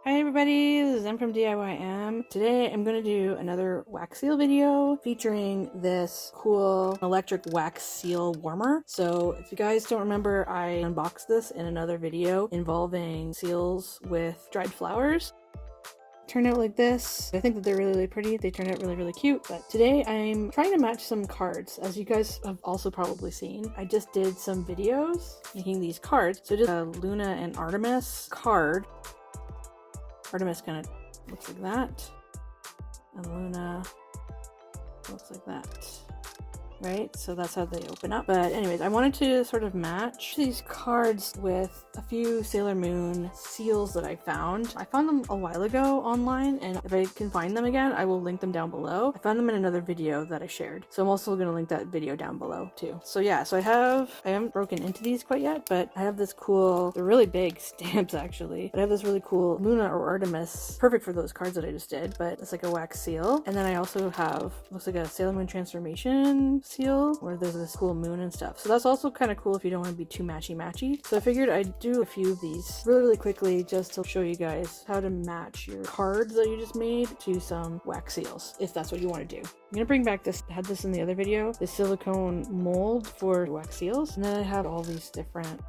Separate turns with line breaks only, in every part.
Hi everybody, this is M from DIYM. Today I'm going to do another wax seal video featuring this cool electric wax seal warmer. So if you guys don't remember, I unboxed this in another video involving seals with dried flowers. Turn out like this. I think that they're really pretty. They turn out really cute. But today I'm trying to match some cards. As you guys have also probably seen, I just did some videos making these cards. So just a Luna and Artemis card. Artemis kind of looks like that, and Luna looks like that, right? So that's how they open up. But anyways, I wanted to sort of match these cards with a few Sailor Moon seals that I found. I found them a while ago online, and if I can find them again, I will link them down below. I found them in another video that I shared, so I'm also going to link that video down below too. So yeah, so I haven't broken into these quite yet, but I have this cool, they're really big stamps actually, but I have this really cool Luna or Artemis, perfect for those cards that I just did, but it's like a wax seal. And then I also have, looks like a Sailor Moon transformation seal where there's this cool moon and stuff. So that's also kind of cool if you don't want to be too matchy. So I figured I'd do a few of these really quickly just to show you guys how to match your cards that you just made to some wax seals, if that's what you want to do. I'm gonna bring back this, I had this in the other video, the silicone mold for wax seals. And then I have all these different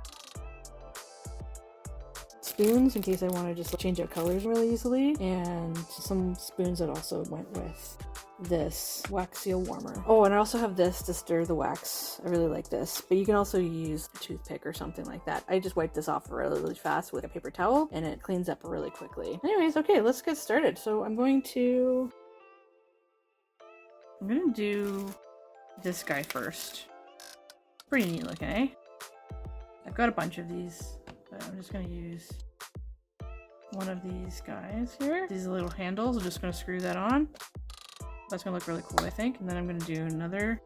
spoons in case I want to just change out colors really easily, and some spoons that also went with this wax seal warmer. Oh, and I also have this to stir the wax. I really like this, but you can also use a toothpick or something like that. I just wipe this off really fast with a paper towel and it cleans up really quickly. Anyways, okay, let's get started. So I'm gonna do this guy first. Pretty neat looking, eh? I've got a bunch of these, but I'm just gonna use one of these guys here. These little handles, I'm just gonna screw that on. That's gonna look really cool, I think. And then I'm gonna do another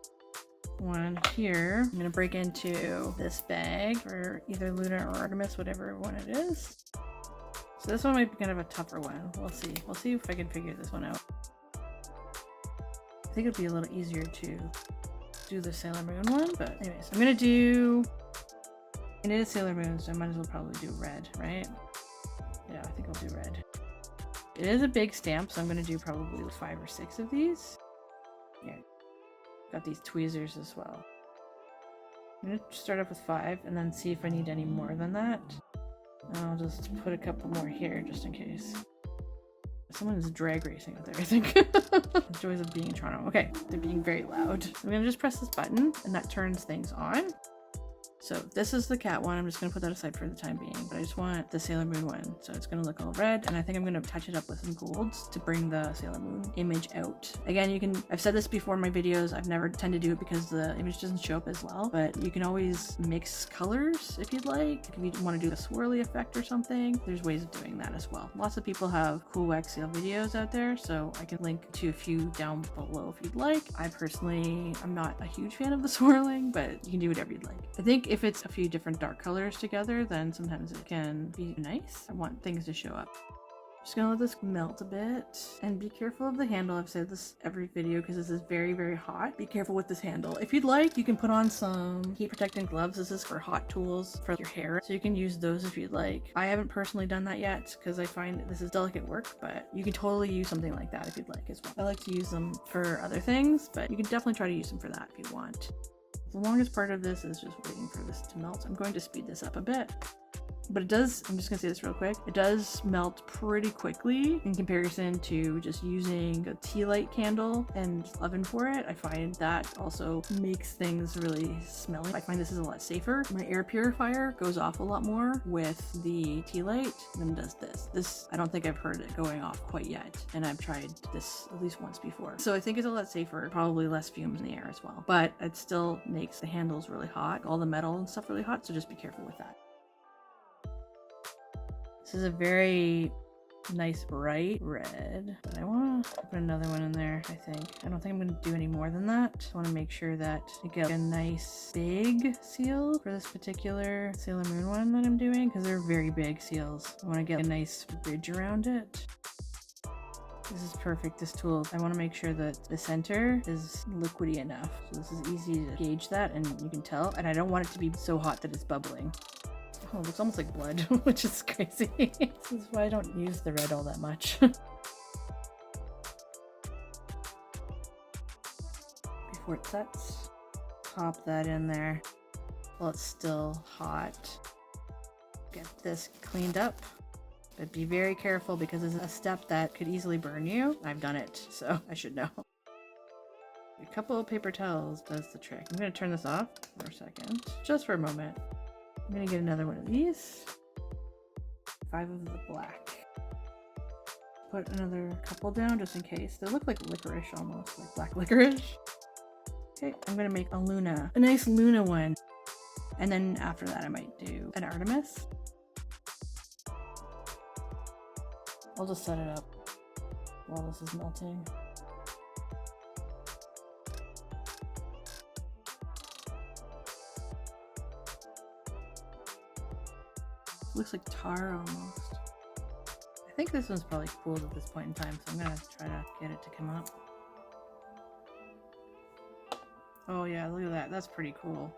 one here. I'm gonna break into this bag for either Luna or Artemis, whatever one it is. So this one might be kind of a tougher one. We'll see. We'll see if I can figure this one out. I think it'll be a little easier to do the Sailor Moon one, but anyways, I'm gonna do, it is Sailor Moon, so I might as well probably do red, right? Yeah, I think I'll do red. It is a big stamp, so I'm going to do probably 5 or 6 of these. Yeah, got these tweezers as well. I'm going to start off with 5 and then see if I need any more than that. I'll just put a couple more here just in case. Someone's drag racing out there, I think. The joys of being in Toronto. Okay, they're being very loud. I'm going to just press this button and that turns things on. So this is the cat one. I'm just going to put that aside for the time being, but I just want the Sailor Moon one. So it's going to look all red, and I think I'm going to touch it up with some golds to bring the Sailor Moon image out. Again, I've said this before in my videos, I've never tend to do it because the image doesn't show up as well, but you can always mix colors if you'd like. If you want to do a swirly effect or something, there's ways of doing that as well. Lots of people have cool wax seal videos out there, so I can link to a few down below if you'd like. I personally, I'm not a huge fan of the swirling, but you can do whatever you'd like. I think if it's a few different dark colors together, then sometimes it can be nice. I want things to show up. Just gonna let this melt a bit and be careful of the handle. I've said this every video because this is very hot. Be careful with this handle. If you'd like, you can put on some heat protecting gloves. This is for hot tools for your hair, so you can use those if you'd like. I haven't personally done that yet because I find this is delicate work, but you can totally use something like that if you'd like as well. I like to use them for other things, but you can definitely try to use them for that if you want. The longest part of this is just waiting for this to melt. I'm going to speed this up a bit. But it does, I'm just gonna say this real quick, it does melt pretty quickly in comparison to just using a tea light candle and oven for it. I find that also makes things really smelly. I find this is a lot safer. My air purifier goes off a lot more with the tea light than it does this. This, I don't think I've heard it going off quite yet, and I've tried this at least once before. So I think it's a lot safer, probably less fumes in the air as well. But it still makes the handles really hot, all the metal and stuff really hot, so just be careful with that. This is a very nice bright red, but I want to put another one in there, I think. I don't think I'm going to do any more than that. I want to make sure that I get a nice big seal for this particular Sailor Moon one that I'm doing, because they're very big seals. I want to get a nice ridge around it. This is perfect, this tool. I want to make sure that the center is liquidy enough. So this is easy to gauge that, and you can tell. And I don't want it to be so hot that it's bubbling. Oh, it looks almost like blood, which is crazy. This is why I don't use the red all that much. Before it sets, pop that in there while it's still hot. Get this cleaned up, but be very careful because it's a step that could easily burn you. I've done it, so I should know. A couple of paper towels does the trick. I'm going to turn this off for a second, just for a moment. I'm going to get another one of these. 5 of the black. Put another couple down just in case. They look like licorice almost, like black licorice. Okay, I'm going to make a Luna. A nice Luna one. And then after that I might do an Artemis. I'll just set it up while this is melting. Looks like tar almost. I think this one's probably cooled at this point in time, so I'm gonna try to get it to come up. Oh yeah, look at that. That's pretty cool.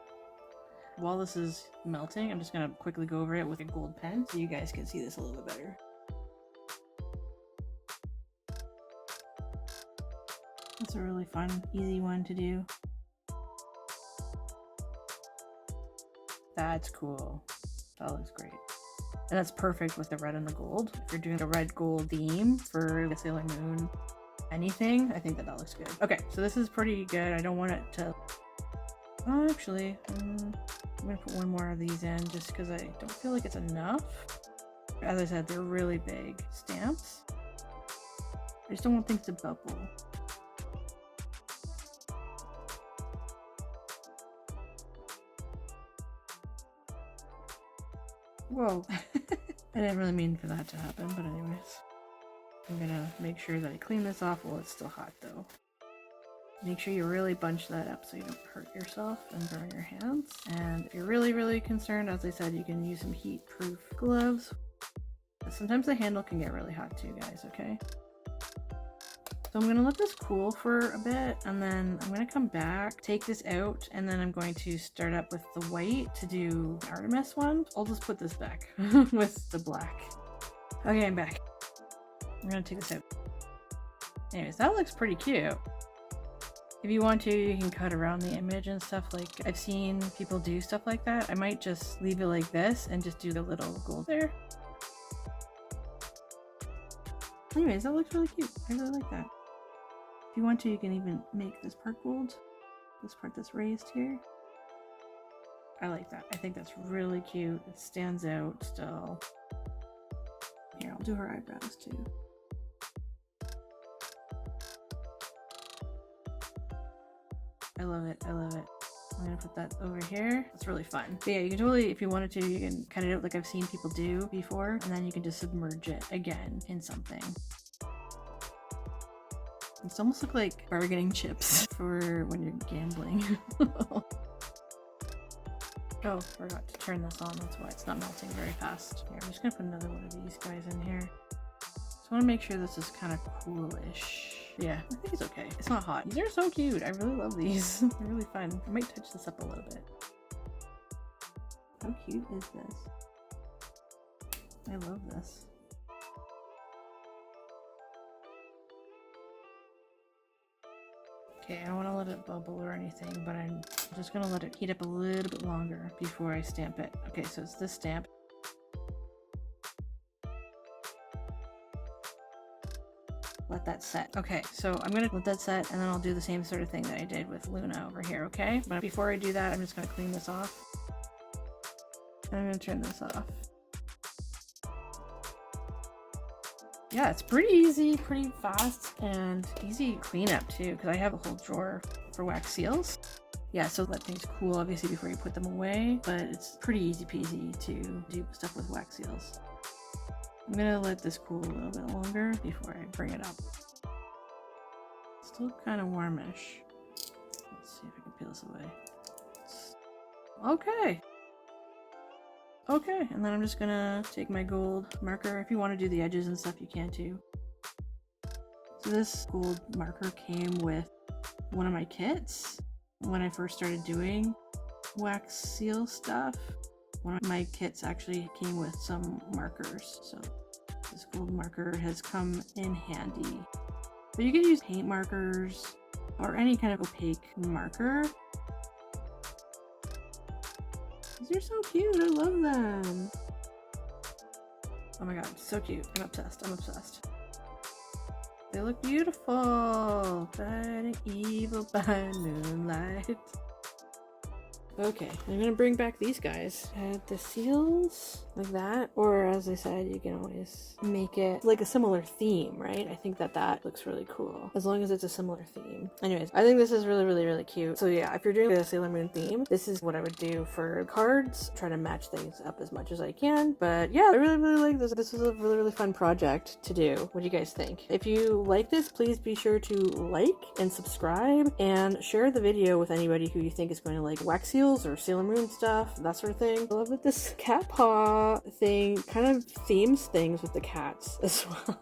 While this is melting, I'm just gonna quickly go over it with a gold pen so you guys can see this a little bit better. That's a really fun, easy one to do. That's cool. That looks great. And that's perfect with the red and the gold. If you're doing a red gold theme for the Sailor Moon anything, I think that looks good. Okay, so this is pretty good. I don't want it to... Oh, actually, I'm gonna put one more of these in just because I don't feel like it's enough. As I said, they're really big stamps. I just don't want things to bubble. Whoa. I didn't really mean for that to happen, but anyways. I'm gonna make sure that I clean this off while it's still hot though. Make sure you really bunch that up so you don't hurt yourself and burn your hands. And if you're really concerned, as I said, you can use some heat-proof gloves. Sometimes the handle can get really hot too, guys, okay? So I'm gonna let this cool for a bit, and then I'm gonna come back, take this out, and then I'm going to start up with the white to do the Artemis one. I'll just put this back with the black. Okay, I'm back. I'm gonna take this out. Anyways, that looks pretty cute. If you want to, you can cut around the image and stuff. Like, I've seen people do stuff like that. I might just leave it like this and just do the little gold there. Anyways, that looks really cute. I really like that. If you want to, you can even make this part gold. This part that's raised here. I like that. I think that's really cute. It stands out still. Here, I'll do her eyebrows too. I love it. I love it. I'm gonna put that over here. It's really fun. But yeah, you can totally, if you wanted to, you can cut it out like I've seen people do before, and then you can just submerge it again in something. It's almost look like bargaining chips for when you're gambling. Oh, forgot to turn this on. That's why it's not melting very fast. Here, I'm just gonna put another one of these guys in here. Just want to make sure this is kind of coolish. Yeah, I think it's okay. It's not hot. These are so cute. I really love these. They're really fun. I might touch this up a little bit. How cute is this? I love this. Okay, I don't want to let it bubble or anything, but I'm just going to let it heat up a little bit longer before I stamp it. Okay, so it's this stamp. Let that set. Okay, so I'm gonna let that set, and then I'll do the same sort of thing that I did with Luna over here, okay? But before I do that, I'm just gonna clean this off. And I'm gonna turn this off. Yeah, it's pretty easy, pretty fast, and easy cleanup too, because I have a whole drawer for wax seals. Yeah, so let things cool obviously before you put them away, but it's pretty easy peasy to do stuff with wax seals. I'm gonna let this cool a little bit longer before I bring it up. Still kind of warmish. Let's see if I can peel this away. Okay. Okay, and then I'm just gonna take my gold marker. If you want to do the edges and stuff, you can too. So this gold marker came with one of my kits when I first started doing wax seal stuff. One of my kits actually came with some markers, so this gold marker has come in handy. But you can use paint markers or any kind of opaque marker. These are so cute. I love them. Oh my god, so cute. I'm obsessed. I'm obsessed. They look beautiful. Bright and evil by moonlight. Okay, I'm gonna bring back these guys. Add the seals like that, or as I said, you can always make it like a similar theme, right? I think that looks really cool, as long as it's a similar theme. Anyways, I think this is really cute. So yeah, if you're doing a Sailor Moon theme, this is what I would do for cards. Try to match things up as much as I can. But yeah, I really like this. This is a really fun project to do. What do you guys think? If you like this, please be sure to like and subscribe and share the video with anybody who you think is going to like wax seal or Sailor Moon stuff, that sort of thing. I love that this cat paw thing kind of themes things with the cats as well.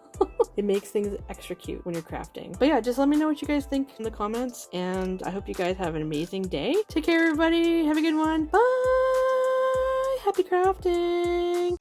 It makes things extra cute when you're crafting. But yeah, just let me know what you guys think in the comments, and I hope you guys have an amazing day. Take care, everybody. Have a good one. Bye! Happy crafting!